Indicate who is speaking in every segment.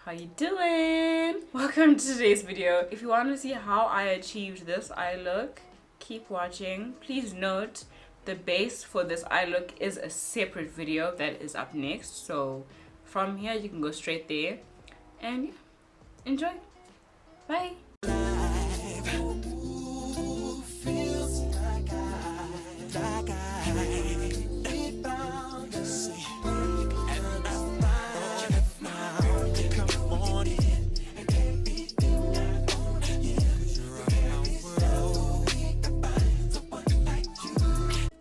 Speaker 1: how you doing? Welcome to today's video. If you want to see how I achieved this eye look, keep watching. Please note the base for this eye look is a separate video that is up next, so from here you can go straight there and yeah, enjoy. Bye.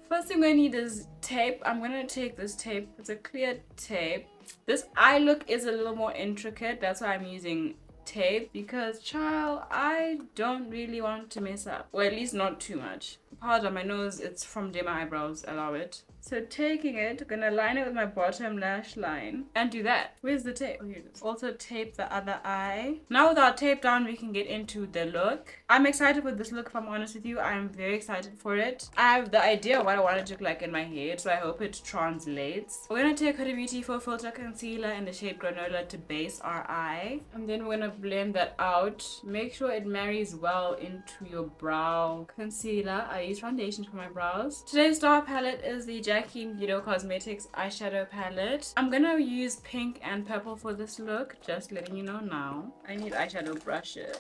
Speaker 1: First thing I need is tape. I'm gonna take this tape. It's a clear tape. This eye look is a little more intricate. That's why I'm using tape, because child, I don't really want to mess up, or at least not too much. Powder my nose, it's from Day My Eyebrows, allow it. So taking it, gonna line it with my bottom lash line and do that. Where's the tape? Oh, here it is. Also tape the other eye. Now with our tape down, we can get into the look. I'm excited with this look, if I'm honest with you. I'm very excited for it. I have the idea of what I want it to look like in my head, so I hope it translates. We're gonna take Huda Beauty Faux Filter Concealer in the shade Granola to base our eye, and then we're gonna blend that out. Make sure it marries well into your brow concealer. I use foundation for my brows. Today's star palette is the Jackie Beauty Cosmetics eyeshadow palette. I'm gonna use pink and purple for this look, just letting you know now. I need eyeshadow brushes.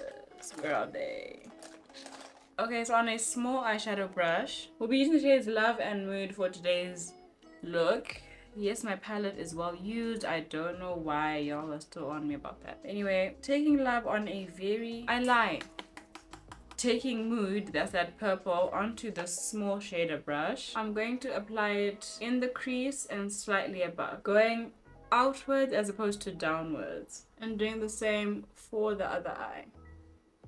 Speaker 1: Where are they? Okay, so on a small eyeshadow brush, we'll be using the shades Love and Mood for today's look. Yes, my palette is well used. I don't know why y'all are still on me about that. Anyway, taking Love on a very... Taking Mood, that's that purple, onto the small shader brush. I'm going to apply it in the crease and slightly above, going outwards as opposed to downwards, and doing the same for the other eye.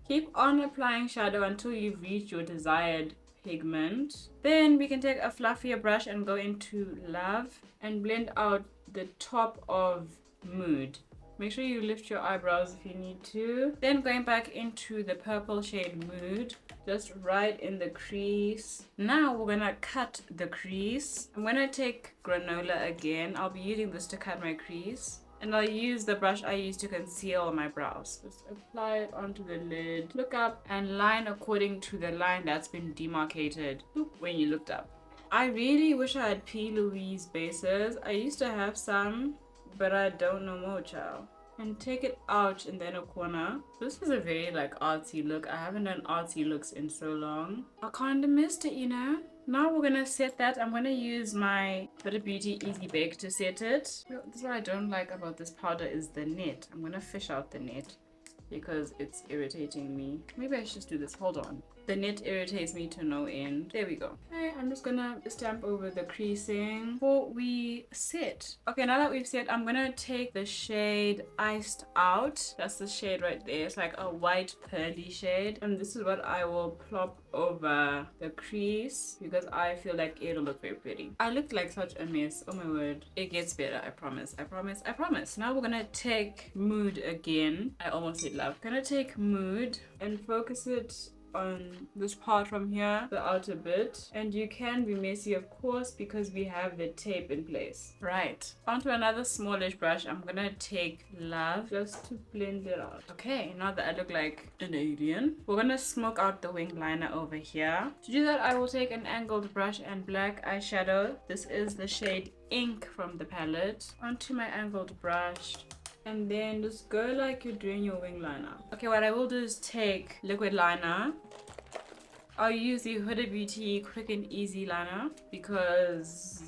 Speaker 1: Keep on applying shadow until you've reached your desired pigment. Then we can take a fluffier brush and go into Love and blend out the top of Mood. Make sure you lift your eyebrows if you need to. Then going back into the purple shade Mood, just right in the crease. Now we're gonna cut the crease. I'm gonna take Granola again. I'll be using this to cut my crease. And I'll use the brush I use to conceal my brows. Just apply it onto the lid. Look up and line according to the line that's been demarcated when you looked up. I really wish I had P. Louise bases. I used to have some, but I don't know more, child. And take it out in the inner corner. This is a very like artsy look. I haven't done artsy looks in so long. I kind of missed it, you know. Now we're gonna set that. I'm gonna use my Huda Beauty Easy Bake to set it. This is what I don't like about this powder is the net. I'm gonna fish out the net because it's irritating me. Maybe I should just do this. Hold on. The net irritates me to no end. There we go. Okay, I'm just gonna stamp over the creasing before we set. Okay, now that we've set, I'm gonna take the shade Iced Out. That's the shade right there. It's like a white pearly shade. And this is what I will plop over the crease because I feel like it'll look very pretty. I looked like such a mess. Oh my word. It gets better. I promise. I promise. I promise. Now we're gonna take Mood again. I almost said Love. Gonna take Mood and focus it on this part from here, the outer bit, and you can be messy of course because we have the tape in place. Right, onto another smallish brush. I'm gonna take Love just to blend it out. Okay, now that I look like an alien, we're gonna smoke out the wing liner over here. To do that, I will take an angled brush and black eyeshadow. This is the shade Ink from the palette, onto my angled brush. And then just go like you're doing your wing liner. Okay, what I will do is take liquid liner. I'll use the Huda Beauty Quick and Easy liner because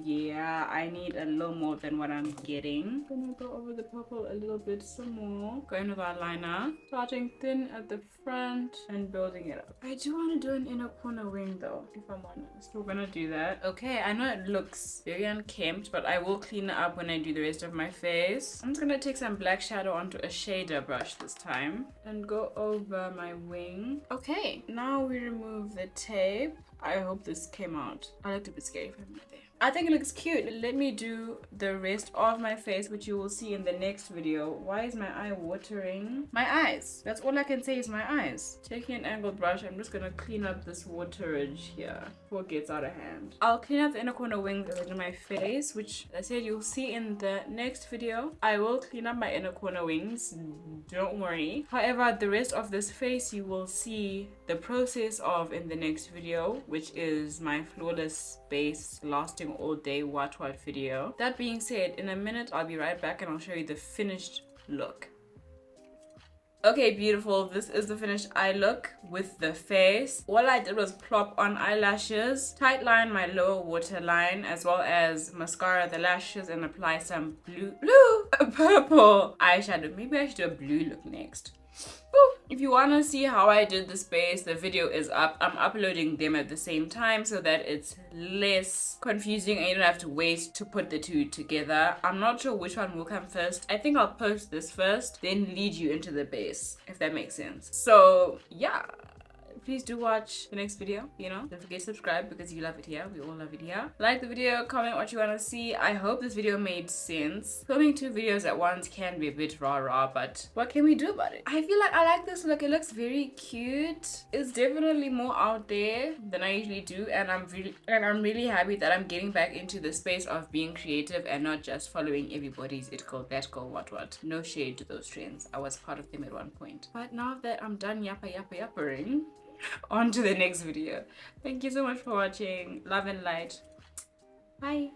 Speaker 1: yeah, I need a little more than what I'm getting. I'm gonna go over the purple a little bit some more. Going with our liner, starting thin at the front and building it up. I do want to do an inner corner wing though, if I'm honest. We're gonna do that. Okay, I know it looks very unkempt, but I will clean it up when I do the rest of my face. I'm just gonna take some black shadow onto a shader brush this time and go over my wing. Okay, now we remove the tape. I hope this came out. I looked a bit scary for a minute there. I think it looks cute. Let me do the rest of my face, which you will see in the next video. Why is my eye watering? My eyes. That's all I can say is my eyes. Taking an angled brush, I'm just gonna clean up this waterage here before it gets out of hand. I'll clean up the inner corner wings as I do my face, which I said you'll see in the next video. I will clean up my inner corner wings, don't worry. However, the rest of this face you will see the process of in the next video, which is my flawless base lasting all day what video. That being said, in a minute I'll be right back and I'll show you the finished look. Okay, beautiful. This is the finished eye look with the face. All I did was plop on eyelashes, tight line my lower waterline, as well as mascara the lashes, and apply some purple eyeshadow. Maybe I should do a blue look next. If you want to see how I did the space, the video is up. I'm uploading them at the same time so that it's less confusing and you don't have to wait to put the two together. I'm not sure which one will come first. I think I'll post this first, then lead you into the base, if that makes sense. So yeah, please do watch the next video, you know. Don't forget to subscribe because you love it here. We all love it here. Like the video, comment what you want to see. I hope this video made sense. Filming 2 videos at once can be a bit rah-rah, but what can we do about it? I feel like I like this look. It looks very cute. It's definitely more out there than I usually do, and I'm really happy that I'm getting back into the space of being creative and not just following everybody's it girl, that girl, what. No shade to those trends. I was part of them at one point. But now that I'm done yappering, on to the next video. Thank you so much for watching. Love and light. Bye.